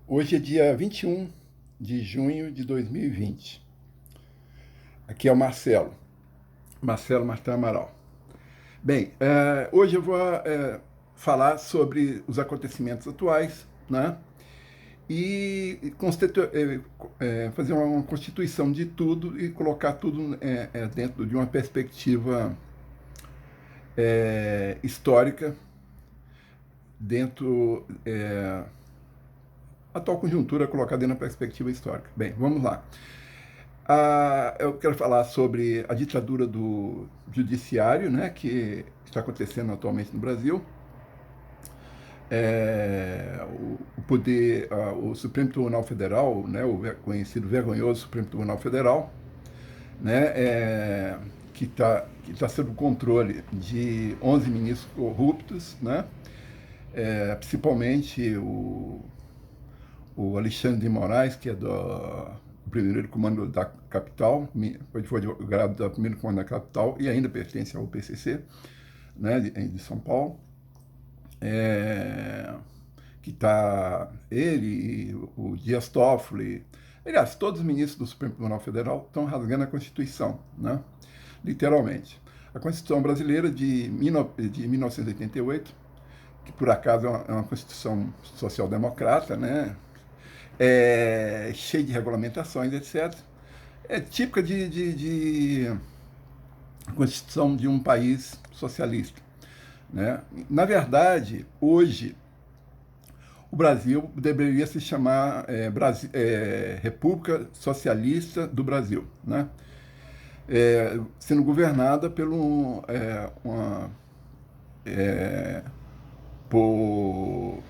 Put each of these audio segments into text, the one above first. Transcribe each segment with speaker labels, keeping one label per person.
Speaker 1: Hoje é dia 21 de junho de 2020. Aqui é o Marcelo Martã Amaral. Bem, hoje eu vou falar sobre os acontecimentos atuais, né? E fazer uma constituição de tudo e colocar tudo dentro de uma perspectiva histórica, dentro atual conjuntura, colocar dentro da perspectiva histórica. Bem, vamos lá. Eu quero falar sobre a ditadura do judiciário, né, que está acontecendo atualmente no Brasil. O poder, o Supremo Tribunal Federal, né, o conhecido vergonhoso Supremo Tribunal Federal, né, que tá sob o controle de 11 ministros corruptos, né, principalmente o Alexandre de Moraes, que é do primeiro comando da capital, foi advogado do primeiro comando da capital e ainda pertence ao PCC, né, de São Paulo, que está ele, o Dias Toffoli, aliás, todos os ministros do Supremo Tribunal Federal estão rasgando a Constituição, né, literalmente. A Constituição brasileira de 1988, que por acaso é uma Constituição social-democrata, né, cheia de regulamentações, etc. É típica de constituição de um país socialista, né? Na verdade, hoje, o Brasil deveria se chamar República Socialista do Brasil, né? Sendo governada por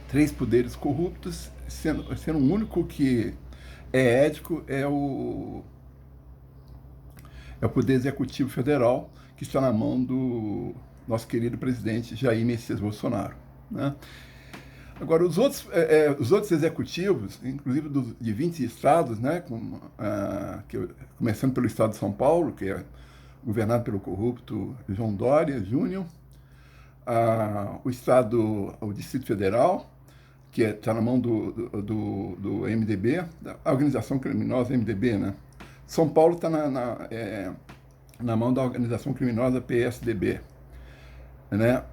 Speaker 1: três poderes corruptos, sendo o único que é ético é o Poder Executivo Federal, que está na mão do nosso querido presidente Jair Messias Bolsonaro, né? Agora, os outros executivos, inclusive de 20 estados, né, começando pelo estado de São Paulo, que é governado pelo corrupto João Dória Júnior, o Distrito Federal, que está na mão do MDB, da organização criminosa MDB, né? São Paulo está na mão da organização criminosa PSDB, né?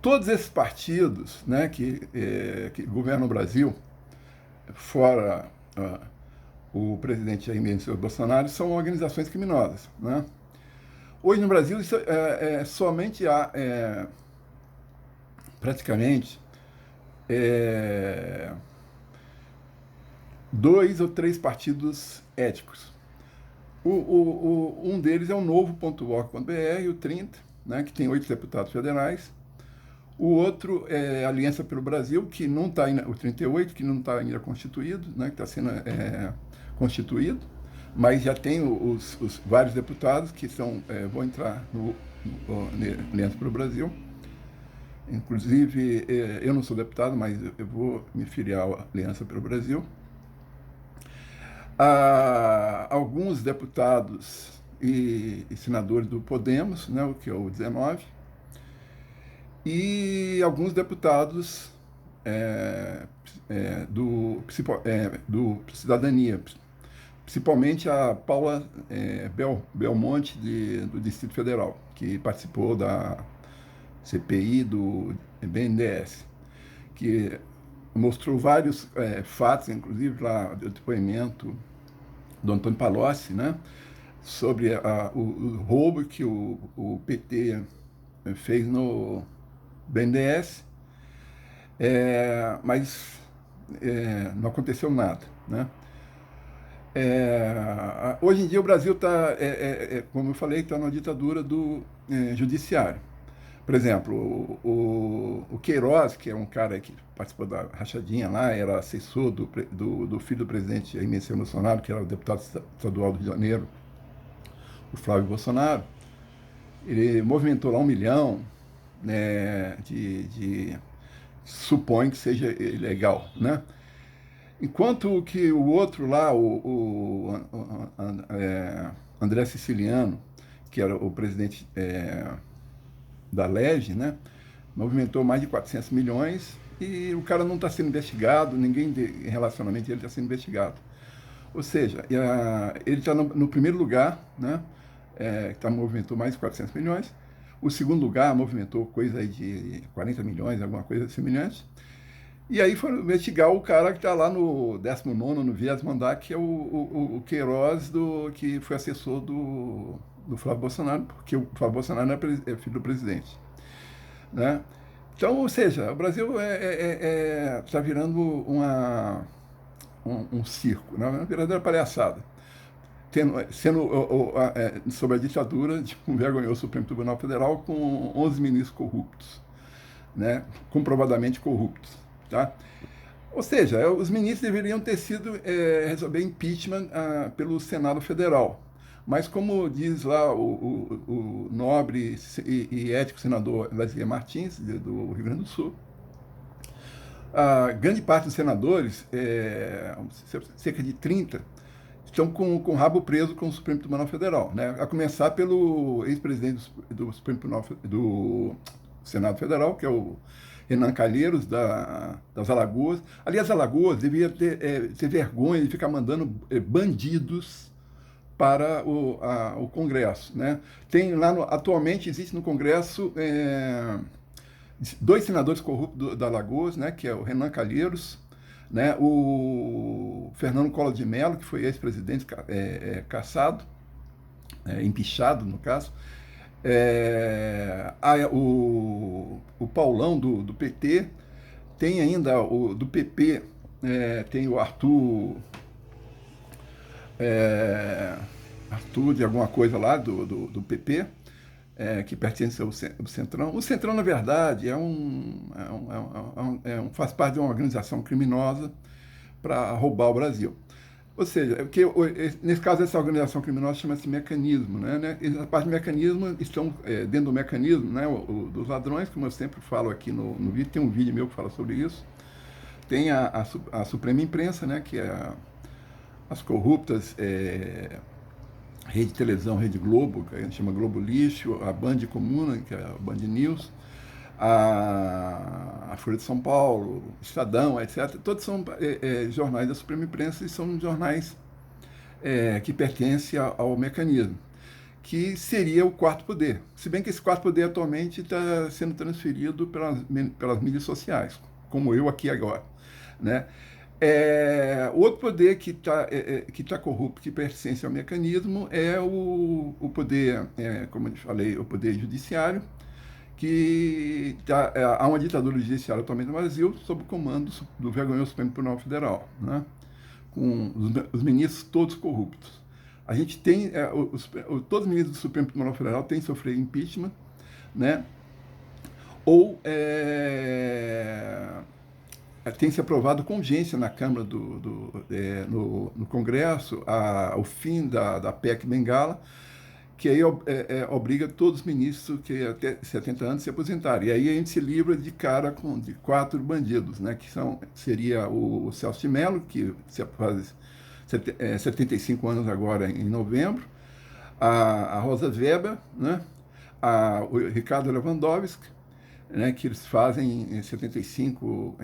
Speaker 1: Todos esses partidos, né, que governam o Brasil, fora o presidente Jair Messias Bolsonaro, são organizações criminosas, né? Hoje no Brasil somente há praticamente dois ou três partidos éticos. Um deles é o Novo.org.br, o 30, né, que tem 8 deputados federais. O outro é a Aliança pelo Brasil, que não está ainda, o 38, que não está ainda constituído, né, que está sendo constituído, mas já tem os vários deputados que vão entrar no Aliança pelo Brasil. Inclusive, eu não sou deputado, mas eu vou me filiar à Aliança pelo Brasil. Alguns deputados e senadores do Podemos, né, que é o 19, e alguns deputados do Cidadania, principalmente a Paula Belmonte, do Distrito Federal, que participou da CPI do BNDES, que mostrou vários fatos, inclusive lá do depoimento do Antônio Palocci, né, sobre o roubo que o PT fez no BNDES, mas não aconteceu nada, né? Hoje em dia o Brasil está, como eu falei, está na ditadura do judiciário. Por exemplo, o Queiroz, que é um cara que participou da rachadinha lá, era assessor do filho do presidente Jair Messias Bolsonaro, que era o deputado estadual do Rio de Janeiro, o Flávio Bolsonaro. Ele movimentou lá 1 milhão, né, supõe que seja ilegal, né? Enquanto que o outro lá, André Siciliano, que era o presidente da LEGE, né, movimentou mais de 400 milhões e o cara não está sendo investigado, ninguém em relacionamento ele está sendo investigado. Ou seja, ele está no primeiro lugar, né? Movimentou mais de 400 milhões. O segundo lugar movimentou coisa aí de 40 milhões, alguma coisa semelhante. E aí foram investigar o cara que está lá no 19º, no 20º andar, que é o Queiroz, que foi assessor do Flávio Bolsonaro, porque o Flávio Bolsonaro é filho do presidente. Né? Então, ou seja, o Brasil está virando um circo, né? Uma verdadeira palhaçada. Sob a ditadura de um vergonhoso Supremo Tribunal Federal com 11 ministros corruptos, né? Comprovadamente corruptos. Tá? Ou seja, os ministros deveriam ter sido resolver impeachment pelo Senado Federal. Mas como diz lá o nobre e ético senador Lazier Martins, do Rio Grande do Sul, a grande parte dos senadores, cerca de 30, estão com o rabo preso com o Supremo Tribunal Federal, né? A começar pelo ex-presidente do Supremo Tribunal do Senado Federal, que é o Renan Calheiros, das Alagoas. Aliás, Alagoas devia ter vergonha de ficar mandando bandidos para o Congresso, né? Tem lá, atualmente, existe no Congresso 2 senadores corruptos da Alagoas, né? Que é o Renan Calheiros, né? O Fernando Collor de Mello, que foi ex-presidente cassado, empichado, no caso. O Paulão do PT, tem ainda do PP, tem o Arthur de alguma coisa lá do PP, que pertence ao Centrão. O Centrão, na verdade, faz parte de uma organização criminosa para roubar o Brasil. Ou seja, nesse caso, essa organização criminosa chama-se mecanismo. Né? E a parte do mecanismo estão dentro do mecanismo, né, dos ladrões, como eu sempre falo aqui no vídeo, tem um vídeo meu que fala sobre isso. Tem a Suprema Imprensa, né, que é as corruptas Rede Televisão, Rede Globo, que a gente chama Globo Lixo, a Band Comuna, que é a Band News, a Folha de São Paulo, Estadão, etc. Todos são jornais da Suprema Imprensa e são jornais que pertencem ao mecanismo, que seria o quarto poder. Se bem que esse quarto poder atualmente está sendo transferido pelas mídias sociais, como eu aqui agora. Né? Outro poder que tá corrupto, que pertence ao mecanismo, é o poder, como eu falei, o poder judiciário, que há uma ditadura judiciária atualmente no Brasil, sob o comando do vergonhoso Supremo Tribunal Federal, né? Com os ministros todos corruptos. A gente tem, todos os ministros do Supremo Tribunal Federal têm sofrido impeachment, né? Ou tem se aprovado com urgência na Câmara, no Congresso, o fim da PEC Bengala, que aí obriga todos os ministros que até 70 anos se aposentarem. E aí a gente se livra de cara de 4 bandidos, né, que seria o Celso de Mello, que se faz 75 anos agora em novembro, a Rosa Weber, né, o Ricardo Lewandowski, né, que eles fazem em 75,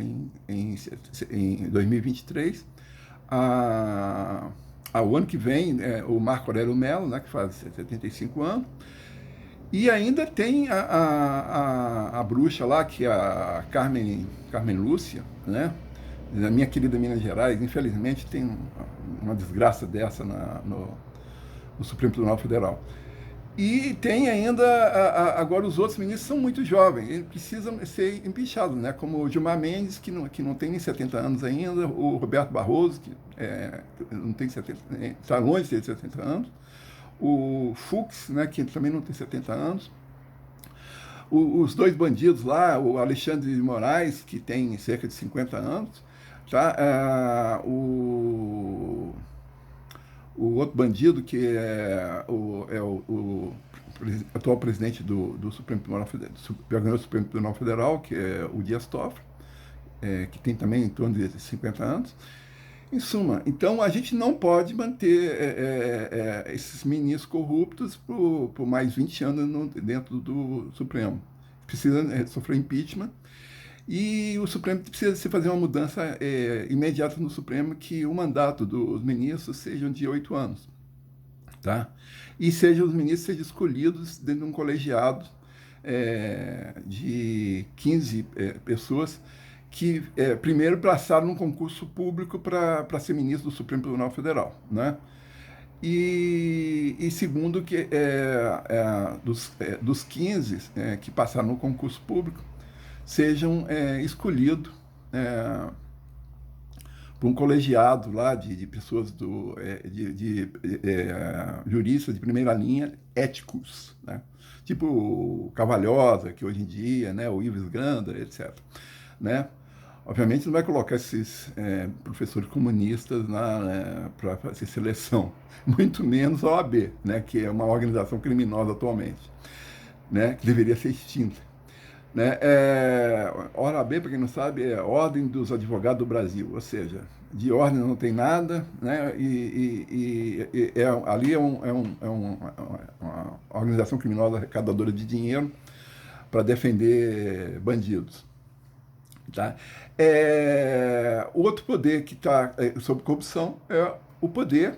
Speaker 1: em 2023. O ano que vem, o Marco Aurélio Mello, né, que faz 75 anos. E ainda tem a bruxa lá, que é a Carmen Lúcia, né, da minha querida Minas Gerais. Infelizmente tem uma desgraça dessa no Supremo Tribunal Federal. E tem ainda, agora os outros ministros são muito jovens, eles precisam ser empichados, né? Como o Gilmar Mendes, que não tem nem 70 anos ainda, o Roberto Barroso, que não tem 70, está longe de ter 70 anos, o Fux, né, que também não tem 70 anos, os 2 bandidos lá, o Alexandre de Moraes, que tem cerca de 50 anos, tá? O outro bandido, que é o atual presidente do Supremo Tribunal Federal, do Supremo Tribunal Federal, que é o Dias Toffoli, que tem também em torno de 50 anos. Em suma, então a gente não pode manter esses ministros corruptos por mais 20 anos dentro do Supremo. Precisa sofrer impeachment. E o Supremo precisa se fazer uma mudança imediata no Supremo, que o mandato dos ministros sejam de 8 anos, tá? E os ministros sejam escolhidos dentro de um colegiado de 15 pessoas que primeiro passaram num concurso público para ser ministro do Supremo Tribunal Federal, né? E segundo, que dos 15 que passaram no concurso público, sejam escolhidos por um colegiado lá de pessoas juristas de primeira linha, éticos, né? Tipo o Cavalhosa, que hoje em dia, né, o Ives Granda, etc. Né? Obviamente não vai colocar esses professores comunistas para fazer seleção, muito menos a OAB, né, que é uma organização criminosa atualmente, né, que deveria ser extinta. Né? OAB, para quem não sabe, é Ordem dos Advogados do Brasil, ou seja, de ordem não tem nada, né? Ali é uma organização criminosa arrecadadora de dinheiro para defender bandidos. Tá? O outro poder que está sob corrupção é o poder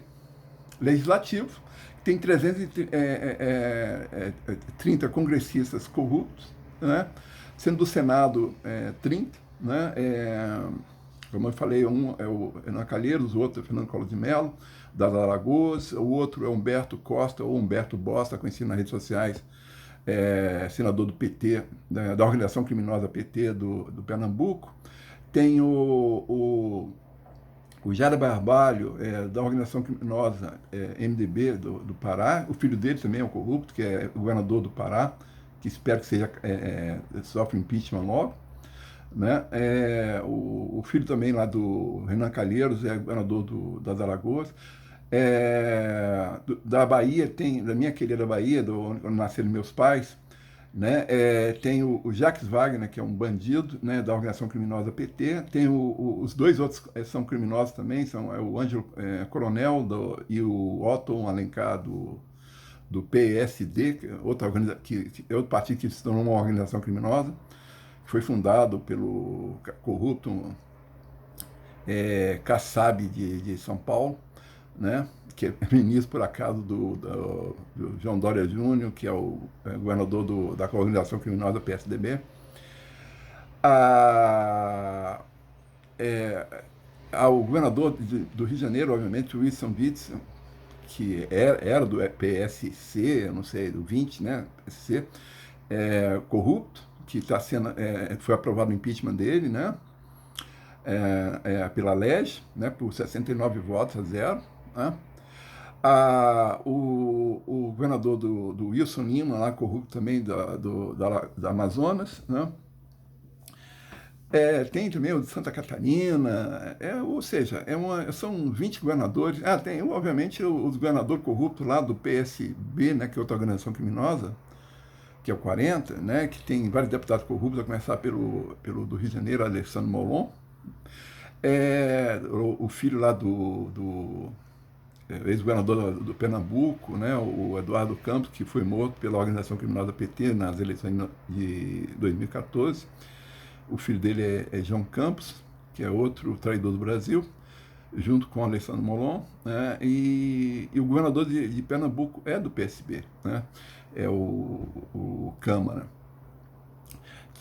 Speaker 1: legislativo, que tem 330 congressistas corruptos, né? Sendo do Senado 30, né? Como eu falei, um é o Renan Calheiros, o outro é o Fernando Collor de Mello, das Alagoas, o outro é Humberto Costa, ou Humberto Bosta, conhecido nas redes sociais, senador do PT, da organização criminosa PT do Pernambuco. Tem o Jair Barbalho, da organização criminosa MDB do Pará. O filho dele também é um corrupto, que é o governador do Pará, que espero que sofra impeachment logo. Né? O filho também lá do Renan Calheiros é governador das Alagoas. Da Bahia, da minha querida Bahia, onde nasceram meus pais, né? Tem o Jacques Wagner, que é um bandido, né, da organização criminosa PT. Tem os dois outros são criminosos também, são o Ângelo Coronel e o Otton Alencar do PSD, que é outro partido que se tornou uma organização criminosa, que foi fundado pelo corrupto Kassab de São Paulo, né? Que é ministro, por acaso, do João Dória Júnior, que é o governador da organização criminosa PSDB. O governador do Rio de Janeiro, obviamente, o Wilson Witzel, que era do PSC, eu não sei, do 20, né? PSC, corrupto, que foi aprovado o impeachment dele, né? Pela LEG, né? Por 69 votos a 0. Né? O governador do Wilson Lima, lá, corrupto também da Amazonas, né? Tem também o de Santa Catarina, ou seja, são 20 governadores. Tem, obviamente, os governadores corruptos lá do PSB, né, que é outra organização criminosa, que é o 40, né, que tem vários deputados corruptos, a começar pelo do Rio de Janeiro, Alessandro Molon. O filho lá do ex-governador do Pernambuco, né, o Eduardo Campos, que foi morto pela organização criminosa PT nas eleições de 2014. O filho dele é João Campos, que é outro traidor do Brasil, junto com Alessandro Molon, né, e o governador de Pernambuco é do PSB, né, é o Câmara.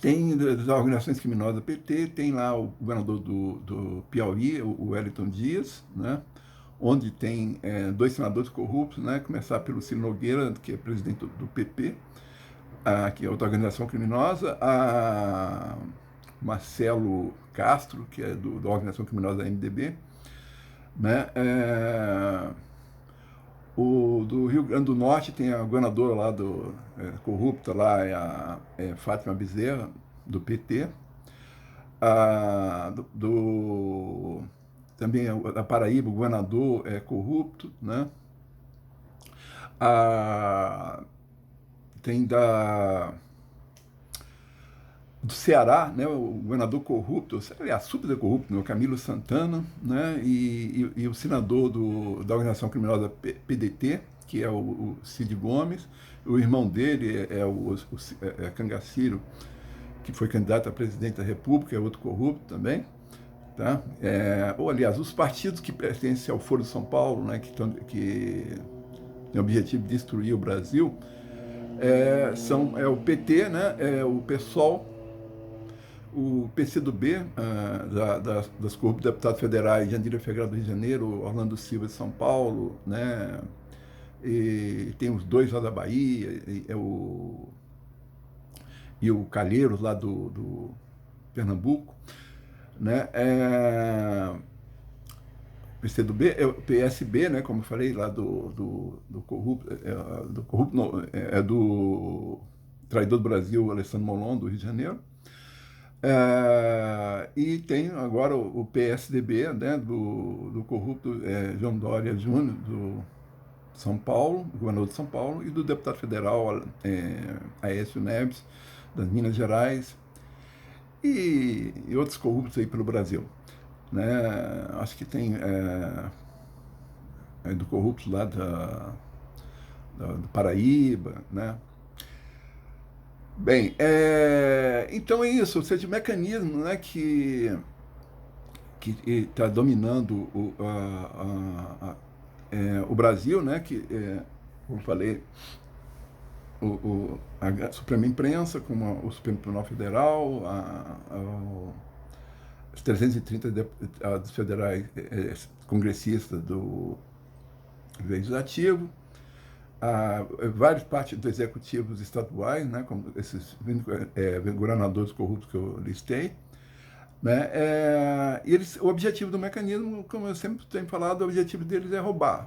Speaker 1: Tem das organizações criminosas PT, tem lá o governador do Piauí, o Wellington Dias, né, onde tem 2 senadores corruptos, né, começar pelo Ciro Nogueira, que é presidente do PP, que é outra organização criminosa, Marcelo Castro, que é da organização criminosa da MDB, né? O do Rio Grande do Norte tem a governadora lá corrupta, lá Fátima Bezerra, do PT. Também a Paraíba, o governador é corrupto, né? Tem do Ceará, né, o governador corrupto, aliás, super corrupto, né, o Camilo Santana, né, e o senador da organização criminosa PDT, que é o Cid Gomes. O irmão dele é Cangaceiro, que foi candidato a presidente da República, é outro corrupto também. Tá? Ou, aliás, os partidos que pertencem ao Foro de São Paulo, né, que têm o objetivo de destruir o Brasil, são o PT, né, o PSOL, o PCdoB, das corruptos deputados federais, Jandira Fegali do Rio de Janeiro, Orlando Silva de São Paulo, né, e tem os dois lá da Bahia, e o Calheiros lá do Pernambuco, né, PCdoB, o PSB, né, como eu falei, lá do corrupto, do traidor do Brasil, Alessandro Molon, do Rio de Janeiro. E tem agora o PSDB, né, do corrupto João Dória Júnior, do São Paulo, governador de São Paulo, e do deputado federal Aécio Neves, das Minas Gerais, e outros corruptos aí pelo Brasil. Né? Acho que tem do corrupto lá do Paraíba, né? Bem, então é isso, ou seja, o mecanismo, né, que está dominando o Brasil, né, como eu falei, a Suprema Imprensa, como o Supremo Tribunal Federal, os 330 deputados federais congressistas do Legislativo, vários partidos executivos estaduais, né, como esses governadores corruptos que eu listei, né, o objetivo do mecanismo, como eu sempre tenho falado, o objetivo deles é roubar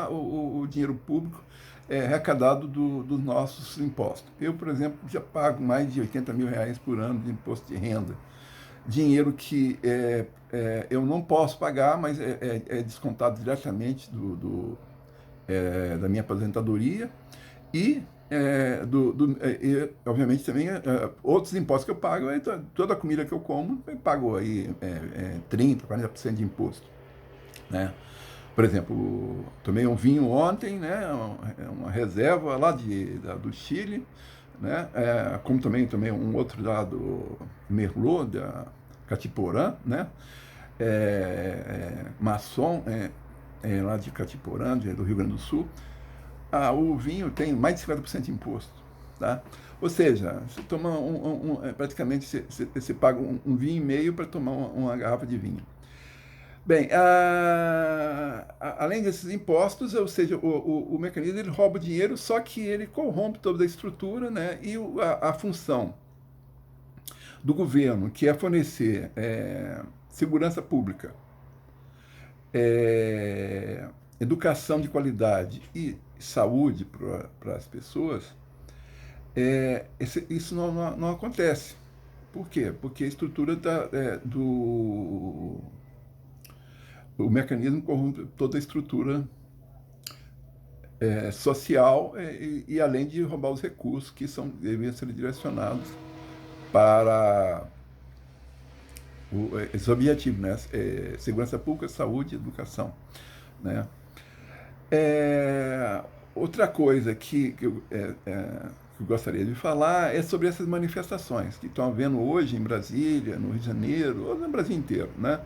Speaker 1: o dinheiro público arrecadado dos nossos impostos. Eu, por exemplo, já pago mais de R$80 mil por ano de imposto de renda. Dinheiro que eu não posso pagar, mas é descontado diretamente da minha aposentadoria e, obviamente, também outros impostos que eu pago, toda a comida que eu como, eu pago aí 30%, 40% de imposto. Né? Por exemplo, tomei um vinho ontem, né, uma reserva lá do Chile, né, como também tomei um outro lá do Merlot, da Catiporã, né, Masson, lá de Catiporã, do Rio Grande do Sul. O vinho tem mais de 50% de imposto. Tá? Ou seja, você toma praticamente você paga um vinho e meio para tomar uma garrafa de vinho. Bem, além desses impostos, ou seja, o mecanismo ele rouba o dinheiro, só que ele corrompe toda a estrutura, né, e a função do governo, que é fornecer segurança pública, educação de qualidade e saúde para as pessoas, isso não acontece. Por quê? Porque a estrutura o mecanismo corrompe toda a estrutura social e além de roubar os recursos que deveriam ser direcionados para esse objetivo, né? Segurança pública, saúde e educação. Né? Outra coisa que eu gostaria de falar é sobre essas manifestações que estão havendo hoje em Brasília, no Rio de Janeiro, ou no Brasil inteiro, né?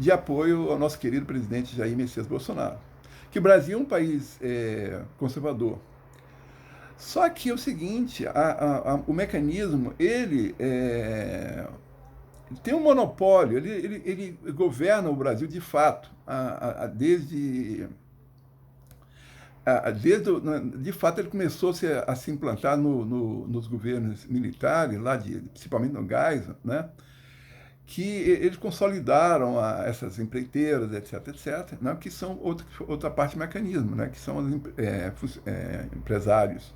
Speaker 1: De apoio ao nosso querido presidente Jair Messias Bolsonaro. Que o Brasil é um país conservador. Só que é o seguinte, o mecanismo, ele tem um monopólio, ele governa o Brasil de fato, de fato ele começou a se implantar nos governos militares, principalmente no Geisel, né? Que eles consolidaram essas empreiteiras, etc., né, que são outra parte do mecanismo, né, que são os empresários,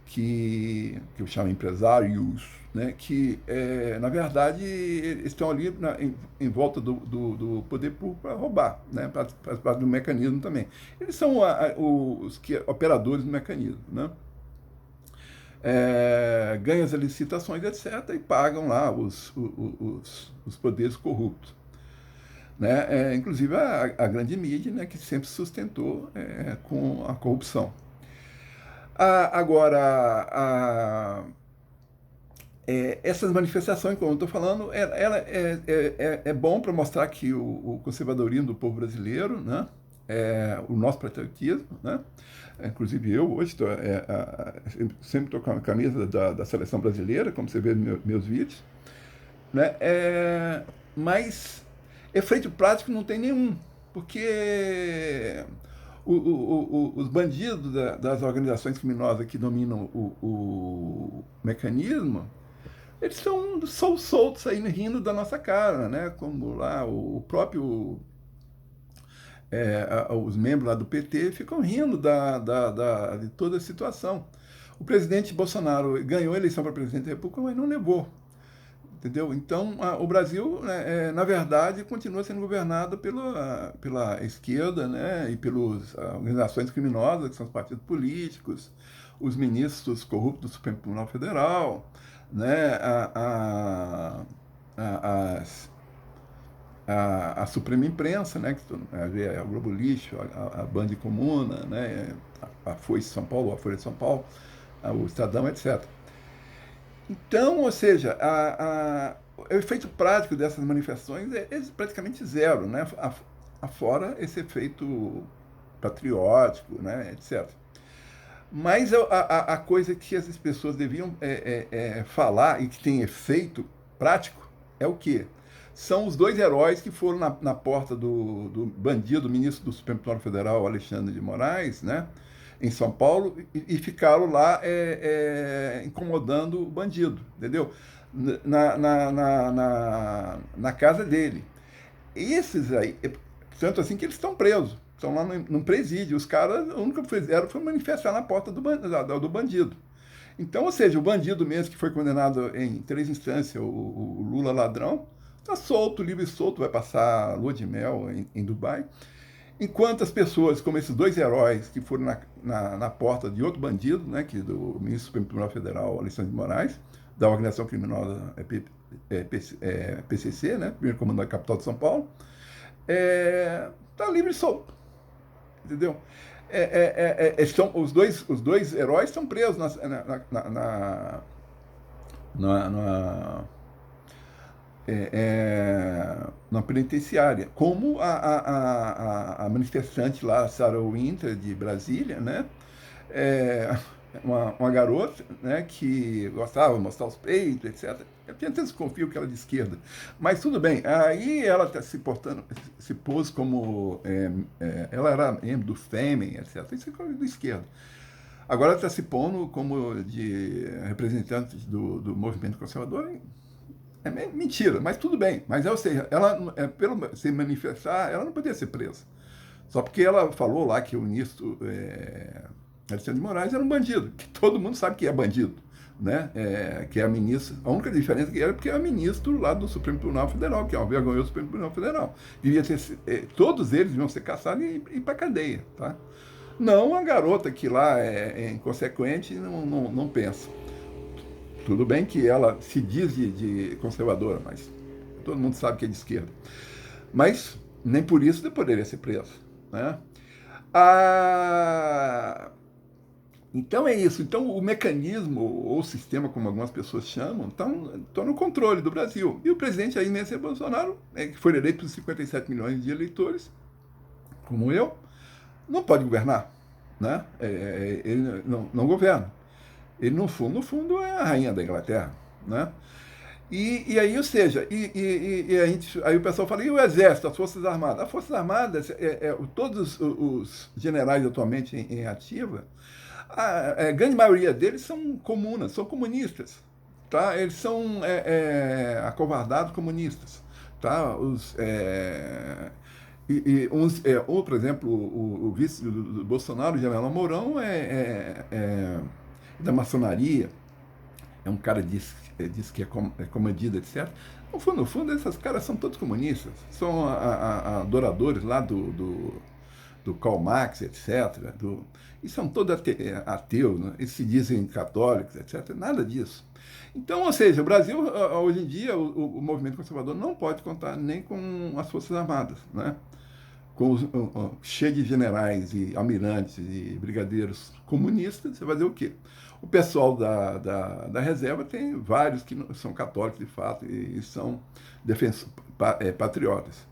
Speaker 1: que eu chamo empresários, né, que, na verdade, eles estão ali em volta do poder público para roubar, né, para parte do mecanismo também. Eles são os operadores do mecanismo, né? Ganham as licitações, etc., e pagam lá os poderes corruptos. Né? Inclusive a grande mídia, né, que sempre sustentou com a corrupção. Agora, essas manifestações, como eu estou falando, ela é bom para mostrar que o conservadorismo do povo brasileiro, né, o nosso patriotismo, né, inclusive eu hoje sempre estou com a camisa da seleção brasileira, como você vê nos meus vídeos, né, mas efeito prático não tem nenhum, porque os bandidos das organizações criminosas que dominam o mecanismo, eles são soltos aí rindo da nossa cara, né? Como lá o próprio os membros lá do PT ficam rindo de toda a situação. O presidente Bolsonaro ganhou a eleição para presidente da República, mas não levou. Entendeu? Então, o Brasil, né, na verdade, continua sendo governado pela esquerda, né, e pelas organizações criminosas, que são os partidos políticos, os ministros corruptos do Supremo Tribunal Federal, né, a Suprema Imprensa, né, que a Globo Lixo, a Band Comuna, né, a Folha de São Paulo, o Estadão, etc. Então, ou seja, o efeito prático dessas manifestações é praticamente zero, né? Afora esse efeito patriótico, né? etc. Mas a coisa que essas pessoas deviam falar e que tem efeito prático é o quê? São os dois heróis que foram na porta do bandido, ministro do Supremo Tribunal Federal, Alexandre de Moraes, né, em São Paulo, e ficaram lá incomodando o bandido, entendeu? Na casa dele. Esses aí, tanto assim que eles estão presos, estão lá num presídio. Os caras, o único que fizeram foi manifestar na porta do bandido. Então, ou seja, o bandido mesmo que foi condenado em 3 instâncias, o Lula ladrão, está solto, livre e solto, vai passar lua de mel em Dubai. Enquanto as pessoas, como esses dois heróis que foram na porta de outro bandido, né, que do ministro do Supremo Tribunal Federal, Alexandre de Moraes, da organização criminosa PCC, né, primeiro comando da capital de São Paulo, está livre e solto, entendeu? Os dois heróis estão presos na penitenciária, como a manifestante lá, Sarah Winter, de Brasília, né? Uma garota, né, que gostava de mostrar os peitos, etc. Eu tenho até desconfio que ela é de esquerda, mas tudo bem. Aí ela está se pôs como ela era membro do Fêmen, etc. Isso é coisa de esquerda. Agora ela está se pondo como de representante do movimento conservador. É mentira, mas tudo bem. Mas, ou seja, ela, pelo se manifestar, ela não podia ser presa. Só porque ela falou lá que o ministro Alexandre de Moraes era um bandido, que todo mundo sabe que é bandido, né? Que é a ministra. A única diferença que era porque é ministro lá do Supremo Tribunal Federal, que é um vergonhoso Supremo Tribunal Federal. Devia ter, todos eles deviam ser caçados e ir para a cadeia, tá? Não a garota que lá é inconsequente e não pensa. Tudo bem que ela se diz de conservadora, mas todo mundo sabe que é de esquerda. Mas nem por isso ela poderia ser presa, né? Então é isso. Então o mecanismo, ou o sistema, como algumas pessoas chamam, está no controle do Brasil. E o presidente aí, Jair Bolsonaro, que foi eleito por 57 milhões de eleitores, como eu, não pode governar, né? Ele não governa. Ele, no fundo, é a rainha da Inglaterra, né? E aí, ou seja, aí o pessoal fala, e o Exército, as Forças Armadas? As Forças Armadas, todos os generais atualmente em ativa, a grande maioria deles são comunas, são comunistas, tá? Eles são acovardados comunistas, tá? Por exemplo, o vice do Bolsonaro, General Mourão, da maçonaria, é um cara diz que é comedido, etc. No fundo, esses caras são todos comunistas, são adoradores lá do Karl Marx, etc. E são todos ateus, né? Eles se dizem católicos, etc. Nada disso. Então, ou seja, o Brasil, hoje em dia, o movimento conservador não pode contar nem com as Forças Armadas, né? cheio de generais e almirantes e brigadeiros comunistas, você vai fazer o quê? O pessoal da reserva tem vários que são católicos de fato e são patriotas.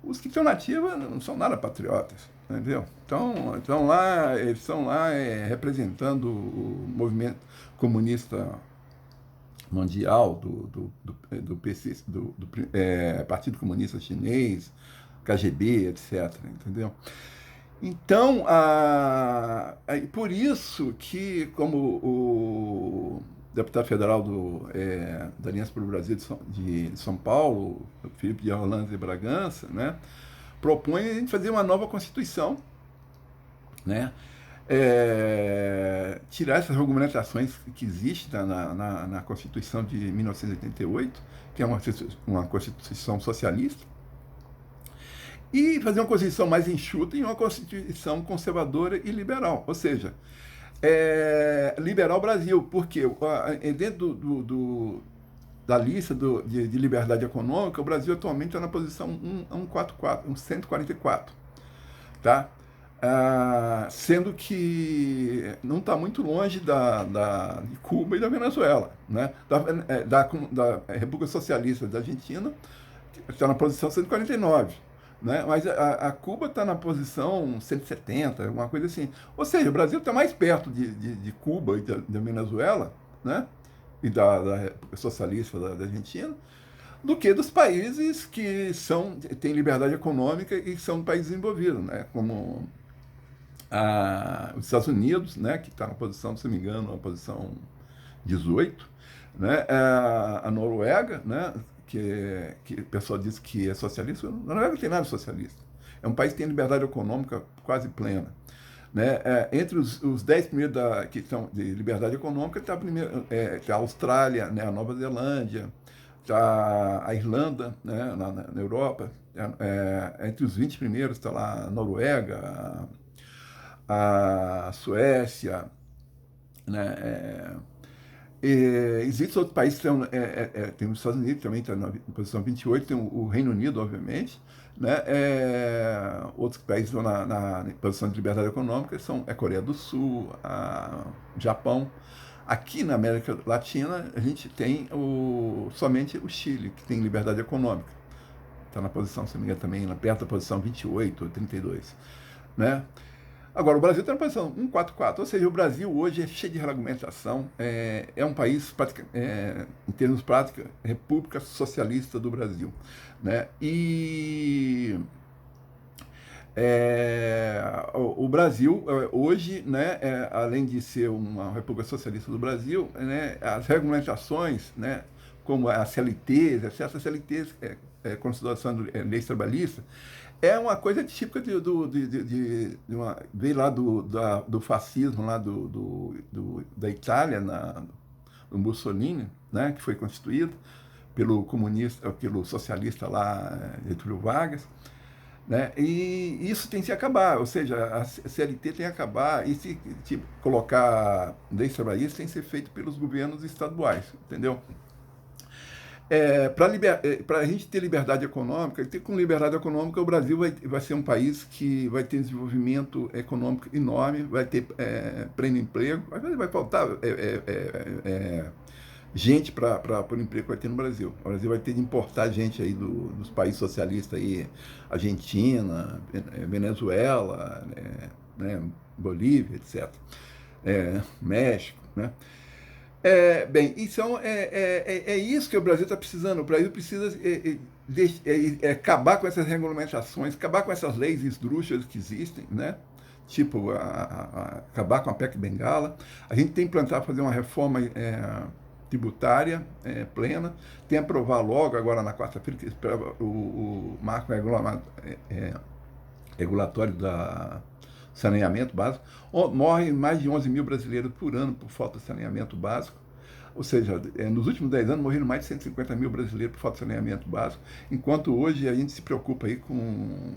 Speaker 1: Os que estão na ativa não são nada patriotas, entendeu? Então lá, eles estão lá representando o movimento comunista mundial do PC, Partido Comunista Chinês, KGB, etc. Entendeu? Então, por isso que, como o deputado federal da Aliança pelo Brasil de São Paulo, Felipe de Orlando de Bragança, né, propõe a gente fazer uma nova Constituição, né, tirar essas regulamentações que existem na Constituição de 1988, que é uma Constituição socialista, e fazer uma Constituição mais enxuta e uma Constituição conservadora e liberal. Ou seja, liberal Brasil, porque dentro da lista de liberdade econômica, o Brasil atualmente está na posição 144, tá? Sendo que não está muito longe de Cuba e da Venezuela, né? Da República Socialista da Argentina, está na posição 149. Né? Mas a Cuba está na posição 170, alguma coisa assim. Ou seja, o Brasil está mais perto de Cuba e da Venezuela, né? E da República Socialista da Argentina, do que dos países que têm liberdade econômica e são países desenvolvidos, né? Como os Estados Unidos, né? Que está na posição, se não me engano, na posição 18, né? A Noruega, né? Que o pessoal diz que é socialista, na Noruega não tem nada de socialista. É um país que tem liberdade econômica quase plena. Né? Entre os 10 primeiros que são de liberdade econômica, está a Austrália, né? A Nova Zelândia, está a Irlanda, né? na Europa. Entre os 20 primeiros está lá a Noruega, a Suécia, né? Existem outros países, tem os Estados Unidos também, está na posição 28, tem o Reino Unido, obviamente, né? Outros países estão na posição de liberdade econômica são a Coreia do Sul, o Japão. Aqui na América Latina, a gente tem somente o Chile, que tem liberdade econômica. Está na posição, se não me engano, também, perto da posição 28 ou 32, né? Agora, o Brasil está na posição 144, ou seja, o Brasil hoje é cheio de regulamentação, é um país, em termos práticos, República Socialista do Brasil. Né? E o Brasil, hoje, né, além de ser uma República Socialista do Brasil, né, as regulamentações, né, como a CLT, essas CLTs, Constituição de Leis Trabalhistas, é uma coisa típica veio lá do fascismo lá da Itália, do Mussolini, né, que foi constituído pelo socialista lá, Getúlio Vargas, né, e isso tem que acabar, ou seja, a CLT tem que acabar, e se colocar leis trabalhistas tem que ser feito pelos governos estaduais, entendeu? Para a gente ter liberdade econômica, com liberdade econômica, o Brasil vai ser um país que vai ter desenvolvimento econômico enorme, vai ter pleno emprego, vai faltar gente para o emprego que vai ter no Brasil. O Brasil vai ter de importar gente aí dos países socialistas, aí, Argentina, Venezuela, né, Bolívia, etc. México, né? Bem, então é isso que o Brasil está precisando. O Brasil precisa acabar com essas regulamentações, acabar com essas leis esdrúxulas que existem, né? Tipo, acabar com a PEC Bengala. A gente tem que implantar, fazer uma reforma tributária plena, tem que aprovar logo, agora na quarta-feira, que o marco regulatório da saneamento básico. Morrem mais de 11 mil brasileiros por ano por falta de saneamento básico. Ou seja, nos últimos 10 anos morreram mais de 150 mil brasileiros por falta de saneamento básico, enquanto hoje a gente se preocupa aí com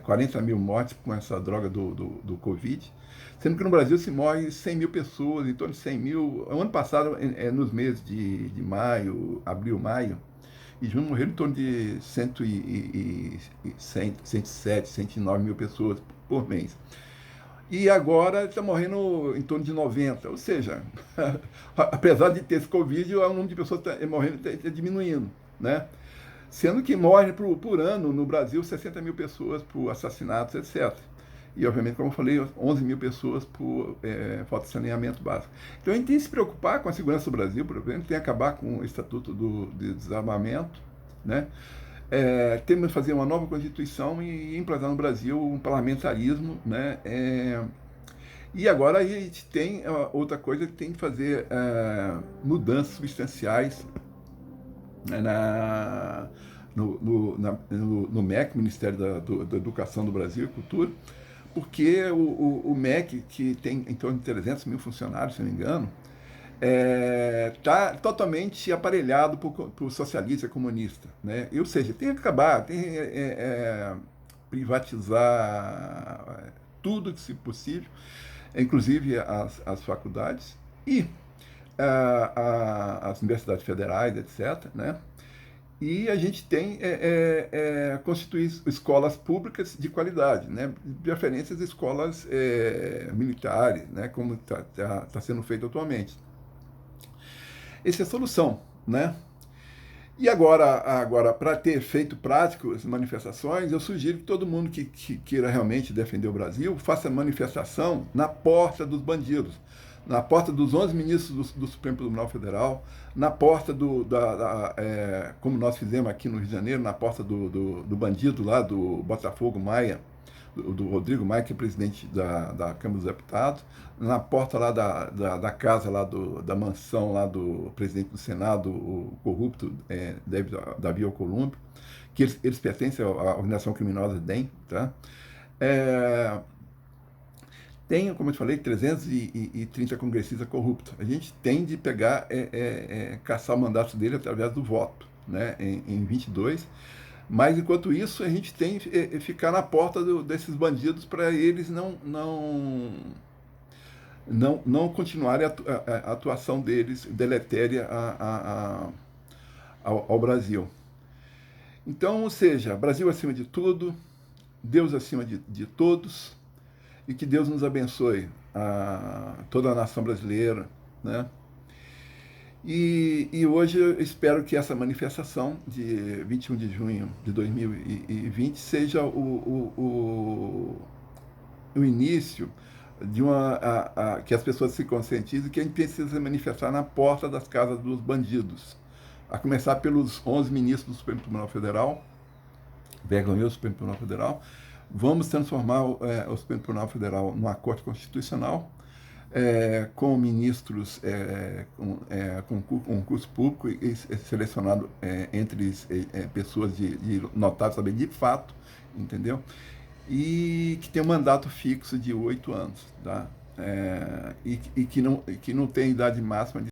Speaker 1: 40 mil mortes com essa droga do Covid, sendo que no Brasil se morre 100 mil pessoas, em torno de 100 mil. O ano passado, nos meses de maio, abril, maio, e junho morreram em torno de 107, 109 mil pessoas por mês. E agora está morrendo em torno de 90, ou seja, apesar de ter esse Covid, o número de pessoas que estão morrendo está diminuindo, né? Sendo que morre por ano no Brasil 60 mil pessoas por assassinatos, etc. E, obviamente, como eu falei, 11 mil pessoas por falta de saneamento básico. Então, a gente tem que se preocupar com a segurança do Brasil, por exemplo, tem que acabar com o Estatuto de Desarmamento, né? Temos que fazer uma nova Constituição e implantar no Brasil um parlamentarismo, né? E agora a gente tem outra coisa que tem que fazer mudanças substanciais, né, no MEC, Ministério da Educação do Brasil e Cultura, porque o MEC, que tem em torno de 300 mil funcionários, se não me engano, está totalmente aparelhado por socialista e comunista, né? Ou seja, tem que acabar, tem que privatizar tudo que se possível, inclusive as faculdades e as universidades federais, etc., né? E a gente tem constituir escolas públicas de qualidade, né? De preferência as escolas militares, né? Como está sendo feito atualmente. Essa é a solução, né? E agora para ter efeito prático as manifestações, eu sugiro que todo mundo que queira realmente defender o Brasil faça manifestação na porta dos bandidos, na porta dos 11 ministros do Supremo Tribunal Federal, na porta como nós fizemos aqui no Rio de Janeiro, na porta do bandido lá do Botafogo Maia, do Rodrigo Maia, que é presidente da Câmara dos Deputados, na porta lá da casa, lá da mansão lá do presidente do Senado, o corrupto Davi Alcolumbre, que eles pertencem à organização criminosa DEM, tá? Tem, como eu te falei, 330 congressistas corruptos. A gente tem de pegar, caçar o mandato dele através do voto, né, em 22. Mas, enquanto isso, a gente tem que ficar na porta desses bandidos para eles não continuarem a atuação deles deletéria ao Brasil. Então, ou seja, Brasil acima de tudo, Deus acima de todos, e que Deus nos abençoe, toda a nação brasileira, né? E hoje eu espero que essa manifestação de 21 de junho de 2020 seja o início de que as pessoas se conscientizem que a gente precisa se manifestar na porta das casas dos bandidos, a começar pelos 11 ministros do Supremo Tribunal Federal, vergonhoso Supremo Tribunal Federal. Vamos transformar o Supremo Tribunal Federal numa corte constitucional, com ministros com concurso público e selecionado entre pessoas de notável saber de fato, entendeu? E que tem um mandato fixo de 8 anos, tá? E que não tem idade máxima de